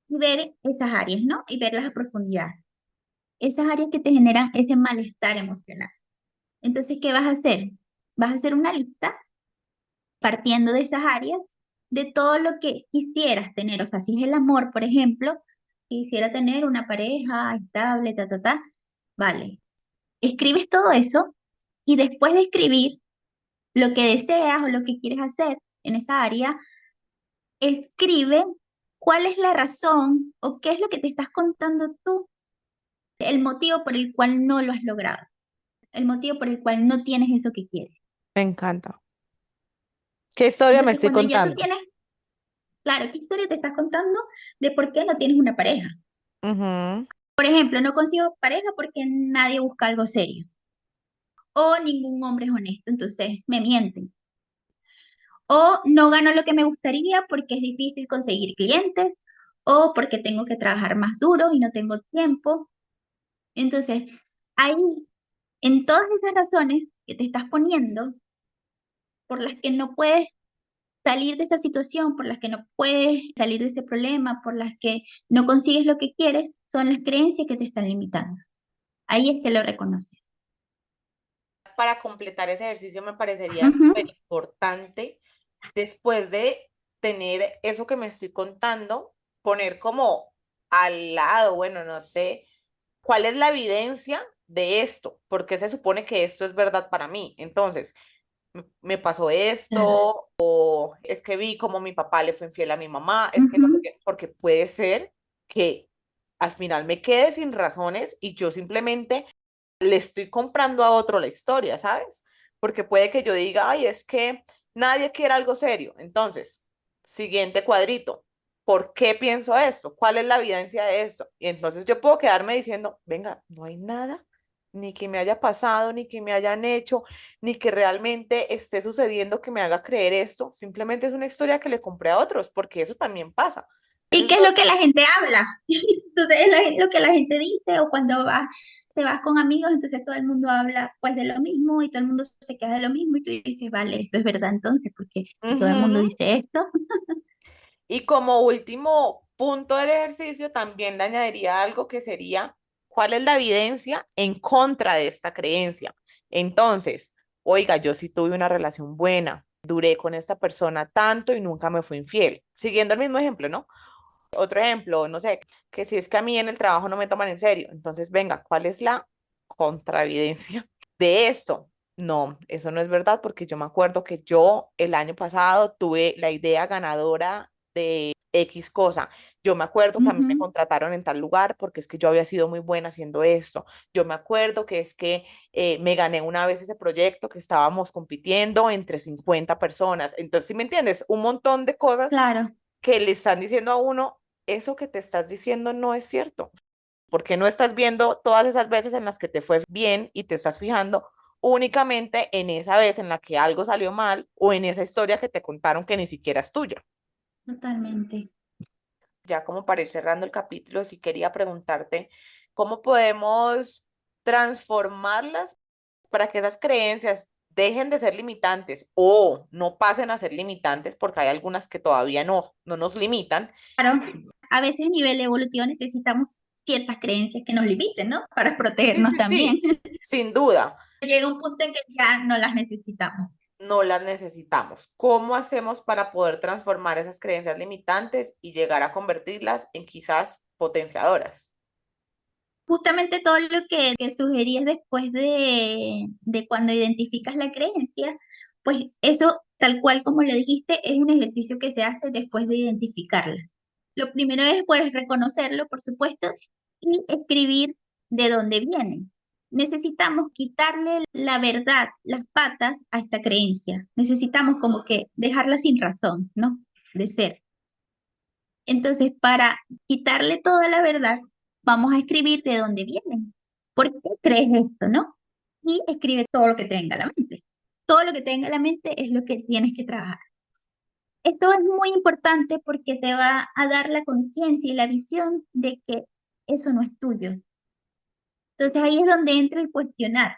y ver esas áreas, ¿no? Y verlas a profundidad. Esas áreas que te generan ese malestar emocional. Entonces, ¿qué vas a hacer? Vas a hacer una lista partiendo de esas áreas de todo lo que quisieras tener. O sea, si es el amor, por ejemplo, quisiera tener una pareja estable, ta, ta, ta. Vale. Escribes todo eso y después de escribir lo que deseas o lo que quieres hacer en esa área, escribe cuál es la razón o qué es lo que te estás contando tú, el motivo por el cual no lo has logrado, el motivo por el cual no tienes eso que quieres. Me encanta. ¿Qué historia me Entonces, estoy cuando ya tú contando? tienes, claro, ¿qué historia te estás contando de por qué no tienes una pareja? Ujú. Por ejemplo, no consigo pareja porque nadie busca algo serio o ningún hombre es honesto, entonces me mienten. O no gano lo que me gustaría porque es difícil conseguir clientes o porque tengo que trabajar más duro y no tengo tiempo. Entonces, ahí, en todas esas razones que te estás poniendo por las que no puedes salir de esa situación, por las que no puedes salir de ese problema, por las que no consigues lo que quieres, son las creencias que te están limitando. Ahí es que lo reconoces. Para completar ese ejercicio me parecería Ujú, súper importante, después de tener eso que me estoy contando, poner como al lado, bueno, no sé, cuál es la evidencia de esto, porque se supone que esto es verdad para mí. Entonces, me pasó claro. esto, o es que vi como mi papá le fue infiel a mi mamá, es que no sé Ujú, qué, porque puede ser que al final me quede sin razones y yo simplemente le estoy comprando a otro la historia, ¿sabes? Porque puede que yo diga, ay, es que nadie quiere algo serio. Entonces, siguiente cuadrito, ¿por qué pienso esto? ¿Cuál es la evidencia de esto? Y entonces yo puedo quedarme diciendo, venga, no hay nada, ni que me haya pasado, ni que me hayan hecho, ni que realmente esté sucediendo que me haga creer esto. Simplemente es una historia que le compré a otros, porque eso también pasa. A ¿Y veces qué es uno, lo que la gente habla? Entonces es lo que la gente dice, o cuando vas, te vas con amigos, entonces todo el mundo habla pues de lo mismo y todo el mundo se queda de lo mismo y tú dices, vale, esto es verdad entonces, porque si todo el mundo ujú. dice esto, Y como último punto del ejercicio, también le añadiría algo que sería, ¿cuál es la evidencia en contra de esta creencia? Entonces, oiga, yo sí tuve una relación buena, duré con esta persona tanto y nunca me fui infiel. Siguiendo el mismo ejemplo, ¿no? Otro ejemplo, no sé, que si es que a mí en el trabajo no me toman en serio, entonces venga, ¿cuál es la contraevidencia de esto? No, eso no es verdad porque yo me acuerdo que yo el año pasado tuve la idea ganadora de X cosa. Yo me acuerdo que a mí me ujú, contrataron en tal lugar porque es que yo había sido muy buena haciendo esto. Yo me acuerdo que es que me gané una vez ese proyecto que estábamos compitiendo entre 50 personas. Entonces, ¿sí me entiendes? Un montón de cosas claro, que le están diciendo a uno, eso que te estás diciendo no es cierto, porque no estás viendo todas esas veces en las que te fue bien y te estás fijando únicamente en esa vez en la que algo salió mal o en esa historia que te contaron que ni siquiera es tuya. totalmente. Ya como para ir cerrando el capítulo, sí quería preguntarte cómo podemos transformarlas para que esas creencias dejen de ser limitantes o no pasen a ser limitantes, porque hay algunas que todavía no nos limitan. Claro, a veces a nivel evolutivo necesitamos ciertas creencias que nos limiten, ¿no? Para Sí, protegernos sí, también. sí, sin duda, Llega un punto en que ya no las necesitamos. no las necesitamos. ¿Cómo hacemos para poder transformar esas creencias limitantes y llegar a convertirlas en quizás potenciadoras? Justamente todo lo que sugerías después de cuando identificas la creencia, pues eso, tal cual como lo dijiste, es un ejercicio que se hace después de identificarla. Lo primero es pues reconocerlo, por supuesto, y escribir de dónde viene. Necesitamos quitarle la verdad, las patas a esta creencia. Necesitamos como que dejarla sin razón, ¿no? De ser. Entonces, para quitarle toda la verdad, vamos a escribir de dónde vienen. ¿Por qué crees esto, no? Y escribe todo lo que tenga en la mente. Todo lo que tenga en la mente es lo que tienes que trabajar. Esto es muy importante porque te va a dar la conciencia y la visión de que eso no es tuyo. Entonces ahí es donde entra el cuestionar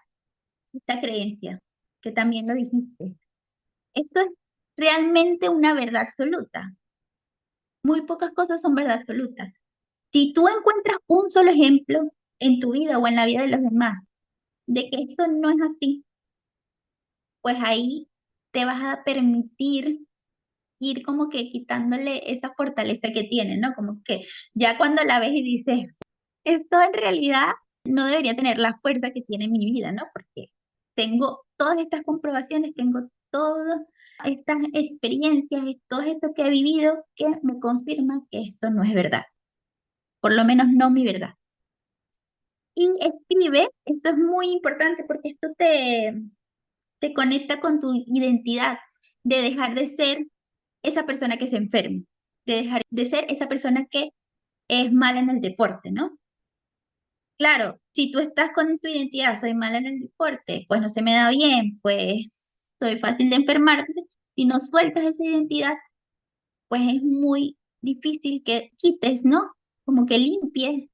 esta creencia, que también lo dijiste. Esto es realmente una verdad absoluta. Muy pocas cosas son verdad absoluta. Si tú encuentras un solo ejemplo en tu vida o en la vida de los demás de que esto no es así, pues ahí te vas a permitir ir como que quitándole esa fortaleza que tiene, ¿no? Como que ya cuando la ves y dices, esto en realidad no debería tener la fuerza que tiene en mi vida, ¿no? Porque tengo todas estas comprobaciones, tengo todas estas experiencias, todo esto que he vivido que me confirma que esto no es verdad, por lo menos no mi verdad. Y escribe, esto es muy importante porque esto te conecta con tu identidad, de dejar de ser esa persona que se enferma, de dejar de ser esa persona que es mala en el deporte, ¿no? Claro, si tú estás con tu identidad, soy mala en el deporte, pues no se me da bien, pues soy fácil de enfermarme, si no sueltas esa identidad, pues es muy difícil que quites, ¿no? Como que limpies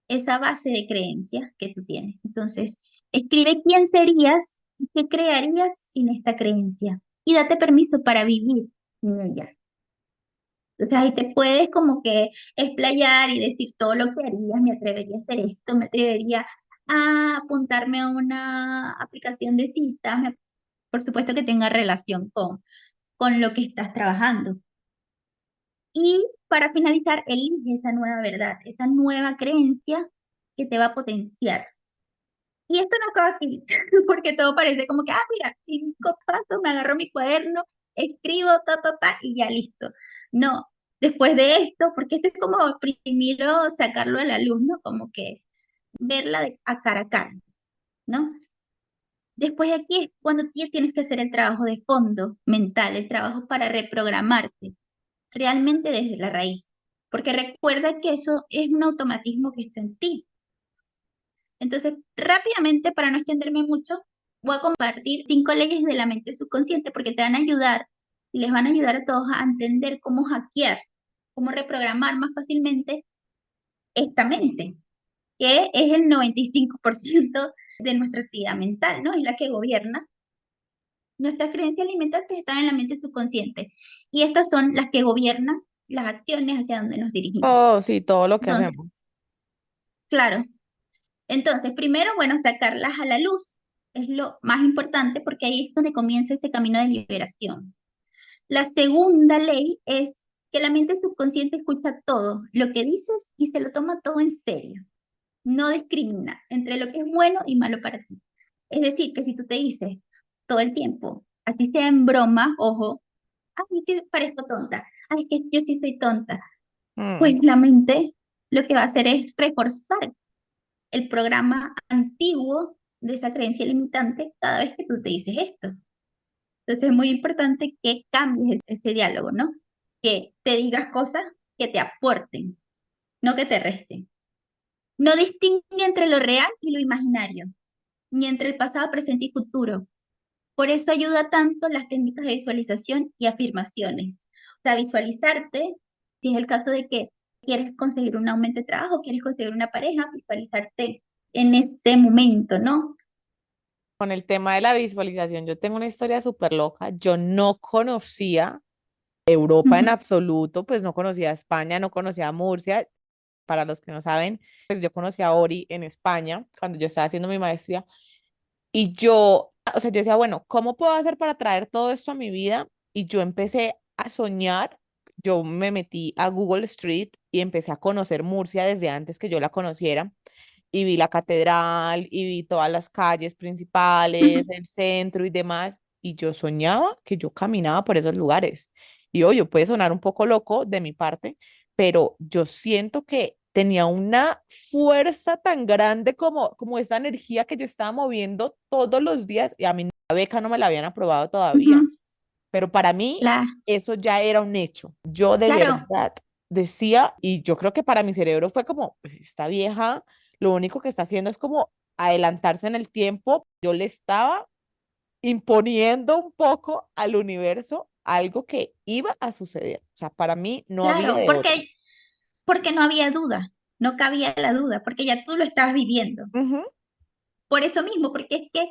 esa base de creencias que tú tienes. Entonces, escribe quién serías y qué crearías sin esta creencia y date permiso para vivir sin ella. Entonces ahí te puedes como que explayar y decir todo lo que harías, me atrevería a hacer esto, me atrevería a apuntarme a una aplicación de citas, por supuesto que tenga relación con lo que estás trabajando. Y para finalizar, elige esa nueva verdad, esa nueva creencia que te va a potenciar. Y esto no acaba aquí, porque todo parece como que, mira, 5 pasos, me agarro mi cuaderno, escribo, y ya listo. No, después de esto, porque esto es como primero sacarlo a la luz, ¿no? Como que verla a cara, ¿no? Después de aquí es cuando tienes que hacer el trabajo de fondo mental, el trabajo para reprogramarte realmente desde la raíz, porque recuerda que eso es un automatismo que está en ti. Entonces, rápidamente, para no extenderme mucho, voy a compartir 5 leyes de la mente subconsciente porque te van a ayudar y les van a ayudar a todos a entender cómo hackear, cómo reprogramar más fácilmente esta mente, que es el 95% de nuestra actividad mental, ¿no? Es la que gobierna. Nuestras creencias limitantes están en la mente subconsciente y estas son las que gobiernan las acciones hacia donde nos dirigimos. Oh, sí, todo lo que Entonces, hacemos. claro, entonces primero, bueno, sacarlas a la luz es lo más importante porque ahí es donde comienza ese camino de liberación. La segunda ley es que la mente subconsciente escucha todo lo que dices y se lo toma todo en serio. No discrimina entre lo que es bueno y malo para ti. Es decir, que si tú te dices todo el tiempo, así sea en broma, ojo, ay, es que parezco tonta, ay, es que yo sí soy tonta, pues Mm. la mente lo que va a hacer es reforzar el programa antiguo de esa creencia limitante cada vez que tú te dices esto. Entonces es muy importante que cambies este diálogo, ¿no? Que te digas cosas que te aporten, no que te resten. No distingue entre lo real y lo imaginario, ni entre el pasado, presente y futuro. Por eso ayuda tanto las técnicas de visualización y afirmaciones. O sea, visualizarte, si es el caso de que quieres conseguir un aumento de trabajo, quieres conseguir una pareja, visualizarte en ese momento, ¿no? Con el tema de la visualización, yo tengo una historia súper loca. Yo no conocía Europa en absoluto, pues no conocía España, no conocía Murcia. Para los que no saben, pues yo conocí a Ori en España cuando yo estaba haciendo mi maestría y yo, o sea, yo decía, bueno, ¿cómo puedo hacer para traer todo esto a mi vida? Y yo empecé a soñar, yo me metí a Google Street y empecé a conocer Murcia desde antes que yo la conociera y vi la catedral y vi todas las calles principales, el centro y demás, y yo soñaba que yo caminaba por esos lugares. Y oye, puede sonar un poco loco de mi parte, pero yo siento que tenía una fuerza tan grande como esa energía que yo estaba moviendo todos los días y a mí la beca no me la habían aprobado todavía, pero para mí La, eso ya era un hecho. Yo de claro, verdad decía, y yo creo que para mi cerebro fue como, "Pues, esta vieja lo único que está haciendo es como adelantarse en el tiempo. Yo le estaba imponiendo un poco al universo algo que iba a suceder. O sea, para mí no había claro, de otra. porque no había duda, no cabía la duda, porque ya tú lo estabas viviendo. Ujú, Por eso mismo, porque es que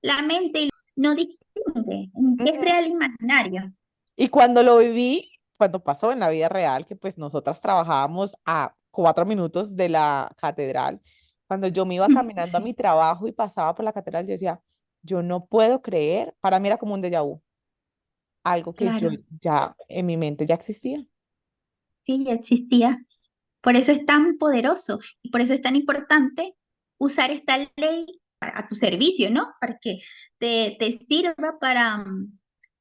la mente no distingue en qué es ujú. real e imaginario. Y cuando lo viví, cuando pasó en la vida real, que pues nosotras trabajábamos a 4 minutos de la catedral, cuando yo me iba caminando a mi Sí, trabajo y pasaba por la catedral, yo decía, yo no puedo creer, para mí era como un déjà vu, algo que yo claro, ya en mi mente ya existía. sí, ya existía. Por eso es tan poderoso y por eso es tan importante usar esta ley a tu servicio, ¿no? Para que te sirva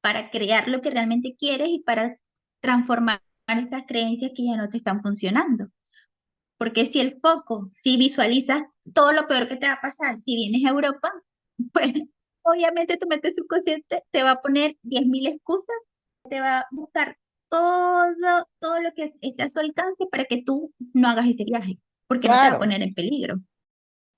para crear lo que realmente quieres y para transformar esas creencias que ya no te están funcionando. Porque si el foco, si visualizas todo lo peor que te va a pasar si vienes a Europa, pues obviamente tu mente subconsciente te va a poner 10.000 excusas, te va a buscar todo lo que esté a su alcance para que tú no hagas ese viaje, porque no te va a Claro, poner en peligro.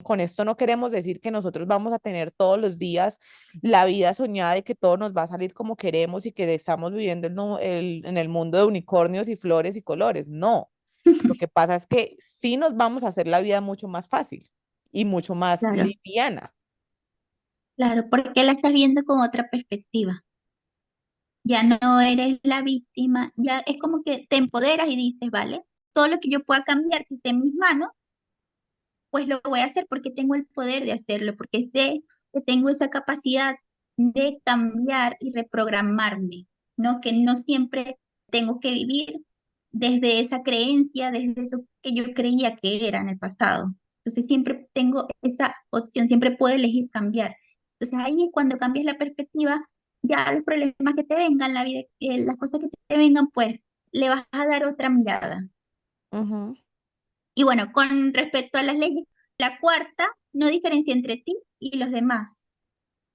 con esto no queremos decir que nosotros vamos a tener todos los días la vida soñada y que todo nos va a salir como queremos y que estamos viviendo en el mundo de unicornios y flores y colores. No, lo que pasa es que sí nos vamos a hacer la vida mucho más fácil y mucho más Claro, liviana. claro, porque la estás viendo con otra perspectiva. Ya no eres la víctima, ya es como que te empoderas y dices, vale, todo lo que yo pueda cambiar que esté en mis manos pues lo voy a hacer porque tengo el poder de hacerlo, porque sé que tengo esa capacidad de cambiar y reprogramarme, ¿no? Que no siempre tengo que vivir desde esa creencia, desde eso que yo creía que era en el pasado. Entonces siempre tengo esa opción, siempre puedo elegir cambiar. Entonces ahí es cuando cambias la perspectiva, ya los problemas que te vengan, la vida, las cosas que te vengan, pues le vas a dar otra mirada. Ujú. Y bueno, con respecto a las leyes, la cuarta no diferencia entre ti y los demás.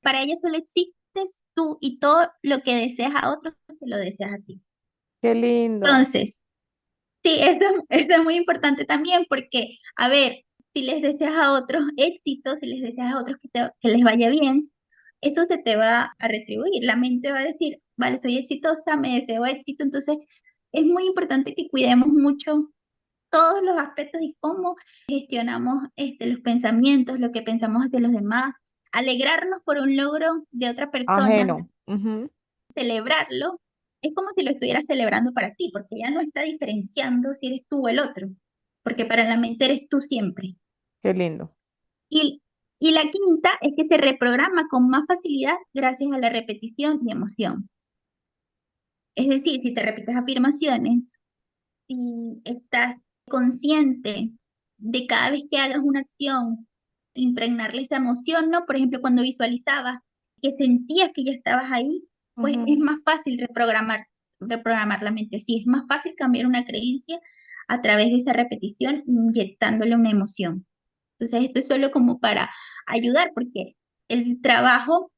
Para ellos solo existes tú y todo lo que deseas a otros te lo deseas a ti. Qué lindo. Entonces, sí, eso es muy importante también porque, a ver, si les deseas a otros éxito, si les deseas a otros que les vaya bien, eso se te va a retribuir. La mente va a decir, vale, soy exitosa, me deseo éxito. Entonces, es muy importante que cuidemos mucho todos los aspectos y cómo gestionamos los pensamientos, lo que pensamos hacia los demás, alegrarnos por un logro de otra persona, Ajeno. Ujú. celebrarlo, es como si lo estuvieras celebrando para ti, porque ya no está diferenciando si eres tú o el otro, porque para la mente eres tú siempre. Qué lindo. Y, y la quinta es que se reprograma con más facilidad gracias a la repetición y emoción. Es decir, si te repites afirmaciones, si estás consciente de cada vez que hagas una acción, impregnarle esa emoción, ¿no? Por ejemplo, cuando visualizabas que sentías que ya estabas ahí, pues es Ujú. más fácil reprogramar la mente. Sí, es más fácil cambiar una creencia a través de esa repetición, inyectándole una emoción. Entonces, esto es solo como para ayudar, porque el trabajo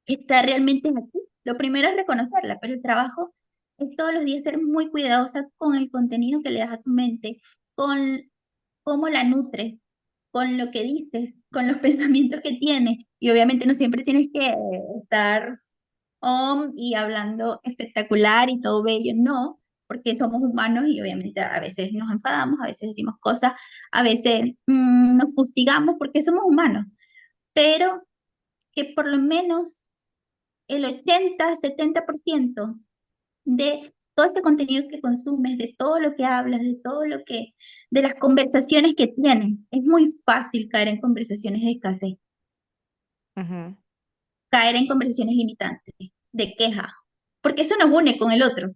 está realmente aquí. Lo primero es reconocerla, pero el trabajo es todos los días ser muy cuidadosa con el contenido que le das a tu mente, con cómo la nutres, con lo que dices, con los pensamientos que tienes. Y obviamente no siempre tienes que estar y hablando espectacular y todo bello, no, porque somos humanos y obviamente a veces nos enfadamos, a veces decimos cosas, a veces nos fustigamos porque somos humanos, pero que por lo menos el 80-70% de todo ese contenido que consumes, de todo lo que hablas, de todo lo que, de las conversaciones que tienes. Es muy fácil caer en conversaciones de escasez, Ujú. caer en conversaciones limitantes, de queja, porque eso nos une con el otro.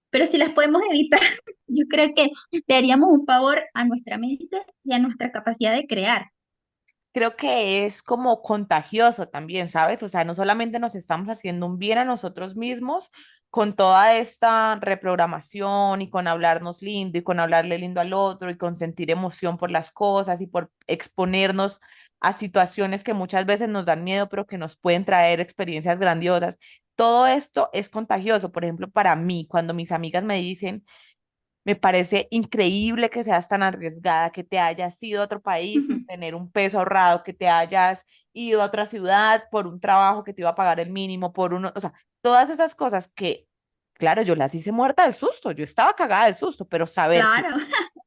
Pero si las podemos evitar, yo creo que le haríamos un favor a nuestra mente y a nuestra capacidad de crear. Creo que es como contagioso también, ¿sabes? O sea, no solamente nos estamos haciendo un bien a nosotros mismos con toda esta reprogramación y con hablarnos lindo y con hablarle lindo al otro y con sentir emoción por las cosas y por exponernos a situaciones que muchas veces nos dan miedo, pero que nos pueden traer experiencias grandiosas. Todo esto es contagioso. Por ejemplo, para mí, cuando mis amigas me dicen, me parece increíble que seas tan arriesgada, que te hayas ido a otro país sin tener un peso ahorrado, que te hayas ido a otra ciudad por un trabajo que te iba a pagar el mínimo, por uno, o sea, todas esas cosas que, claro, yo las hice muerta del susto, yo estaba cagada del susto, pero Claro,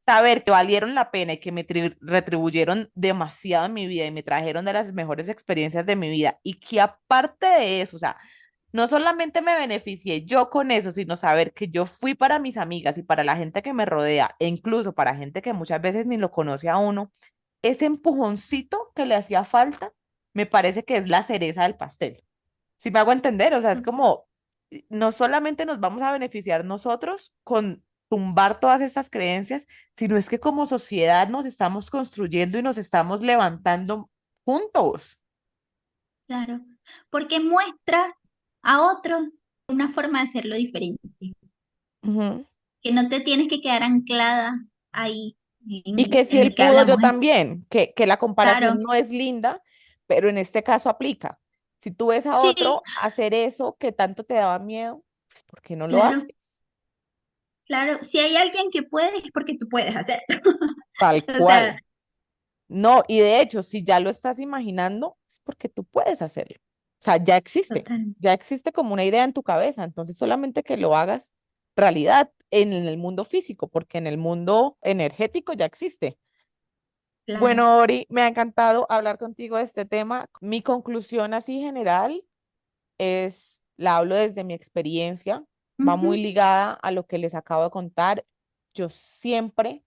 saber que valieron la pena y que me retribuyeron demasiado en mi vida y me trajeron de las mejores experiencias de mi vida y que aparte de eso, o sea, no solamente me beneficié yo con eso, sino saber que yo fui para mis amigas y para la gente que me rodea, e incluso para gente que muchas veces ni lo conoce a uno, ese empujoncito que le hacía falta, me parece que es la cereza del pastel. Si me hago entender, o sea, es como, no solamente nos vamos a beneficiar nosotros con tumbar todas estas creencias, sino es que como sociedad nos estamos construyendo y nos estamos levantando juntos. claro, porque muestra a otros una forma de hacerlo diferente, Ujú. que no te tienes que quedar anclada ahí Y que si en él lo que pudo, yo hablamos. también, que la Claro, comparación no es linda, pero en este caso aplica. Si tú ves a sí, otro hacer eso que tanto te daba miedo, pues ¿por qué no lo claro, haces? claro. Si hay alguien que puede, es porque tú puedes hacer. Tal O sea, cual. No, y de hecho, si ya lo estás imaginando, es porque tú puedes hacerlo. O sea, total, ya existe como una idea en tu cabeza, entonces solamente que lo hagas realidad en el mundo físico, porque en el mundo energético ya existe. claro. Bueno, Ori, me ha encantado hablar contigo de este tema. Mi conclusión así general es, la hablo desde mi experiencia, va Ujú, muy ligada a lo que les acabo de contar. Yo siempre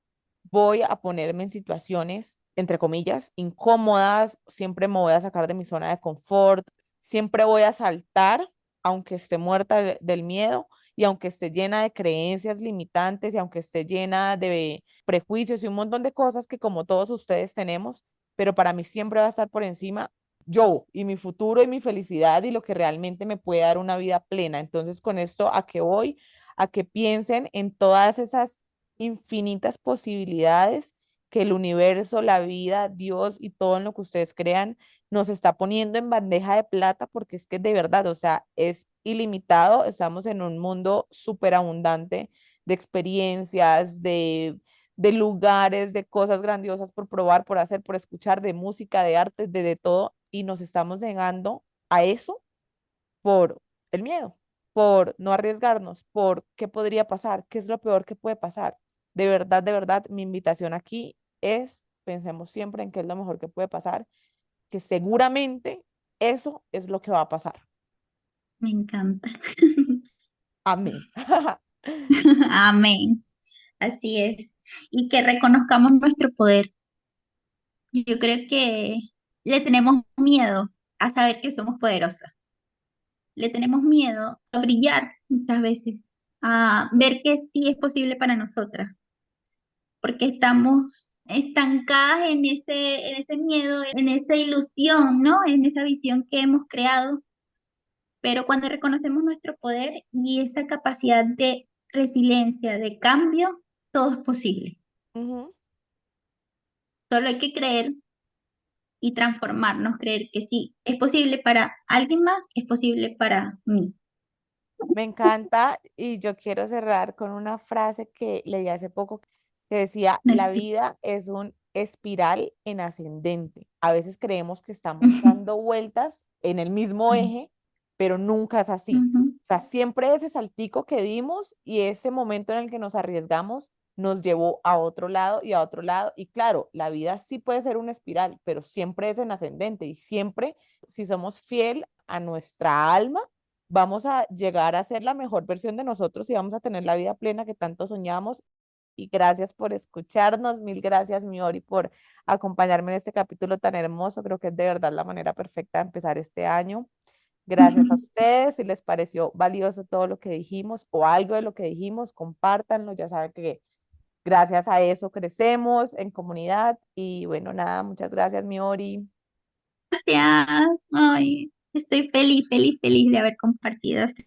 voy a ponerme en situaciones, entre comillas, incómodas, siempre me voy a sacar de mi zona de confort, siempre voy a saltar, aunque esté muerta del miedo y aunque esté llena de creencias limitantes y aunque esté llena de prejuicios y un montón de cosas que como todos ustedes tenemos, pero para mí siempre va a estar por encima yo y mi futuro y mi felicidad y lo que realmente me puede dar una vida plena. Entonces, con esto, ¿a qué voy? A que piensen en todas esas infinitas posibilidades que el universo, la vida, Dios y todo en lo que ustedes crean nos está poniendo en bandeja de plata porque es que de verdad, o sea, es ilimitado. Estamos en un mundo súper abundante de experiencias, de lugares, de cosas grandiosas por probar, por hacer, por escuchar, de música, de arte, de todo, y nos estamos negando a eso por el miedo, por no arriesgarnos, por qué podría pasar, qué es lo peor que puede pasar. De verdad, mi invitación aquí es, pensemos siempre en qué es lo mejor que puede pasar, que seguramente eso es lo que va a pasar. Me encanta. Amén. Amén. Así es. Y que reconozcamos nuestro poder. Yo creo que le tenemos miedo a saber que somos poderosas. Le tenemos miedo a brillar muchas veces, a ver que sí es posible para nosotras, porque estamos estancadas en ese miedo, en esa ilusión, ¿no? En esa visión que hemos creado. Pero cuando reconocemos nuestro poder y esa capacidad de resiliencia, de cambio, todo es posible. Ujú. Solo hay que creer y transformarnos, creer que sí, es posible para alguien más, es posible para mí. Me encanta y yo quiero cerrar con una frase que leí hace poco que decía, No la es- vida es un espiral en ascendente. A veces creemos que estamos dando vueltas en el mismo Sí. eje, pero nunca es así. Ujú. O sea, siempre ese saltico que dimos y ese momento en el que nos arriesgamos nos llevó a otro lado y a otro lado. Y claro, la vida sí puede ser una espiral, pero siempre es en ascendente y siempre, si somos fiel a nuestra alma, vamos a llegar a ser la mejor versión de nosotros y vamos a tener la vida plena que tanto soñamos. Y gracias por escucharnos, mil gracias, Miori, por acompañarme en este capítulo tan hermoso. Creo que es de verdad la manera perfecta de empezar este año. Gracias a ustedes. Si les pareció valioso todo lo que dijimos o algo de lo que dijimos, compártanlo. Ya saben que gracias a eso crecemos en comunidad. Y bueno, nada, muchas gracias, Miori. Gracias. Ay, estoy feliz, feliz, feliz de haber compartido este